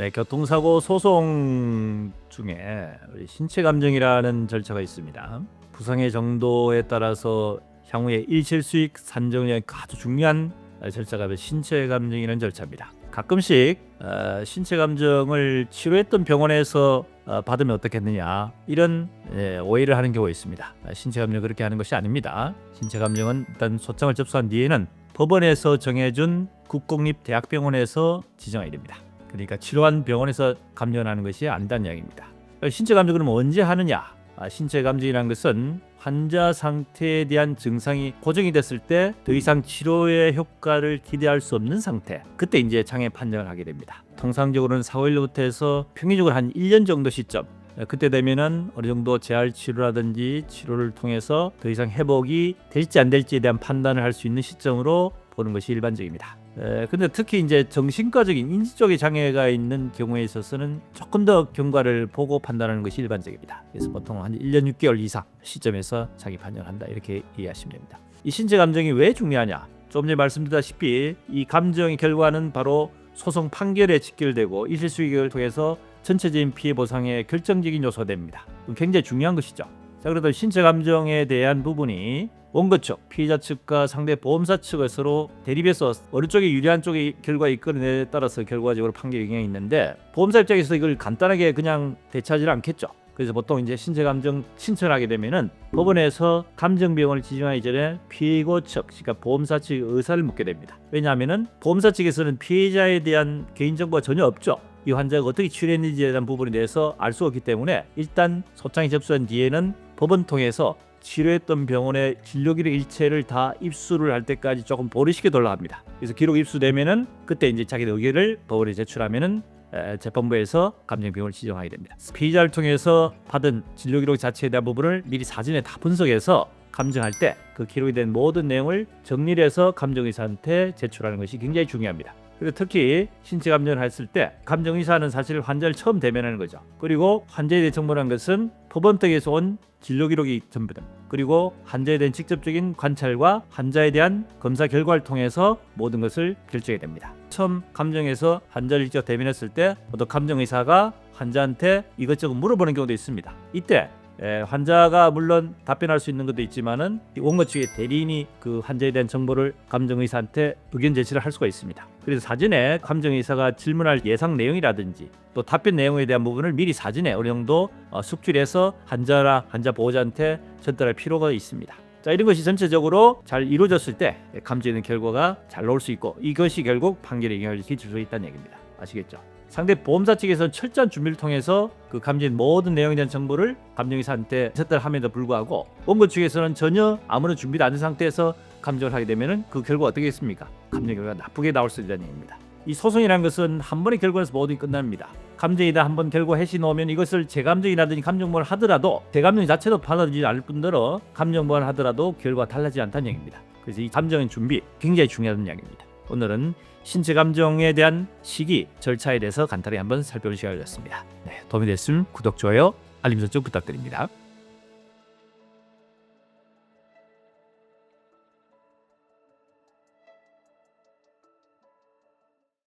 네, 교통사고 소송 중에 우리 신체 감정이라는 절차가 있습니다. 부상의 정도에 따라서 향후에 일실수익 산정에 아주 중요한 절차가 신체 감정이라는 절차입니다. 가끔씩 신체 감정을 치료했던 병원에서 받으면 어떻겠느냐 이런 오해를 하는 경우가 있습니다. 신체 감정 그렇게 하는 것이 아닙니다. 신체 감정은 일단 소장을 접수한 뒤에는 법원에서 정해준 국공립대학병원에서 지정해야 됩니다. 그러니까 치료한 병원에서 감정하는 것이 아니다는 이야기입니다. 신체 감정 그러면 언제 하느냐? 신체 감정이라는 것은 환자 상태에 대한 증상이 고정이 됐을 때 더 이상 치료의 효과를 기대할 수 없는 상태, 그때 이제 장애 판정을 하게 됩니다. 통상적으로는 4월부터 해서 평균적으로 한 1년 정도 시점, 그때 되면은 어느 정도 재활 치료라든지 치료를 통해서 더 이상 회복이 될지 안 될지에 대한 판단을 할 수 있는 시점으로 보는 것이 일반적입니다. 근데 특히 이제 정신과적인 인지 쪽의 장애가 있는 경우에 있어서는 조금 더 경과를 보고 판단하는 것이 일반적입니다. 그래서 보통 한 1년 6개월 이상 시점에서 자기 판정을 한다 이렇게 이해하시면 됩니다. 이 신체 감정이 왜 중요하냐? 조금 전에 말씀드렸다시피 이 감정의 결과는 바로 소송 판결에 직결되고 일실수익을 통해서 전체적인 피해 보상의 결정적인 요소가 됩니다. 굉장히 중요한 것이죠. 자, 그래도 신체 감정에 대한 부분이 원고 측, 피해자 측과 상대 보험사 측을 서로 대립해서 어느 쪽이 유리한 쪽의 결과에 이끌어내에 따라서 결과적으로 판결 영향이 있는데, 보험사 입장에서 이걸 간단하게 그냥 대처하지 않겠죠. 그래서 보통 이제 신체 감정 신청하게 되면은 법원에서 감정병원을 지정하기 전에 피고 측, 그러니까 보험사 측의 의사를 묻게 됩니다. 왜냐하면은 보험사 측에서는 피해자에 대한 개인정보가 전혀 없죠. 이 환자가 어떻게 치료했는지에 대한 부분에 대해서 알 수 없기 때문에 일단 소장이 접수한 뒤에는 법원 통해서 치료했던 병원의 진료 기록 일체를 다 입수를 할 때까지 조금 보류시켜달라 합니다. 그래서 기록 입수되면은 그때 이제 자기 의견을 법원에 제출하면은 재판부에서 감정병원을 지정하게 됩니다. 피의자를 통해서 받은 진료 기록 자체에 대한 부분을 미리 사전에 다 분석해서 감정할 때 그 기록이 된 모든 내용을 정리해서 감정의사한테 제출하는 것이 굉장히 중요합니다. 그리고 특히 신체 감정을 했을 때 감정의사는 사실 환자를 처음 대면하는 거죠. 그리고 환자에 대해 정보라는 것은 법원 측에서 온 진료 기록이 전부다. 그리고 환자에 대한 직접적인 관찰과 환자에 대한 검사 결과를 통해서 모든 것을 결정해야 됩니다. 처음 감정에서 환자를 직접 대면했을 때 어떤 감정의사가 환자한테 이것저것 물어보는 경우도 있습니다. 이때 환자가 물론 답변할 수 있는 것도 있지만은 원고 측의 대리인이 그 환자에 대한 정보를 감정의사한테 의견 제시를 할 수가 있습니다. 그래서 사전에 감정의사가 질문할 예상 내용이라든지 또 답변 내용에 대한 부분을 미리 사전에 어느 정도 숙지해서 환자나 환자 보호자한테 전달할 필요가 있습니다. 자, 이런 것이 전체적으로 잘 이루어졌을 때 감정의 결과가 잘 나올 수 있고, 이것이 결국 판결에 영향을 끼칠 수 있다는 얘기입니다. 아시겠죠? 상대 보험사 측에서는 철저한 준비를 통해서 그 감정의 모든 내용에 대한 정보를 감정의사한테 전달함에도 불구하고 원고 측에서는 전혀 아무런 준비도 안 된 상태에서 감정을 하게 되면은 그 결과 어떻게 겠습니까? 감정 결과가 나쁘게 나올 수 있다는 얘기입니다. 이 소송이라는 것은 한 번의 결과에서 모든 끝납니다. 감정이다 한 번 결과 해시 놓으면 이것을 재감정이라든지 감정보완을 하더라도 재감정 자체도 받아들이지 않을 뿐더러 감정보완을 하더라도 결과가 달라지지 않다는 얘기입니다. 그래서 이 감정의 준비 굉장히 중요하다는 이야기입니다. 오늘은 신체 감정에 대한 시기, 절차에 대해서 간단히 한번 살펴볼 시간을 갖습니다. 도움이 됐으면 구독, 좋아요, 알림 설정 부탁드립니다.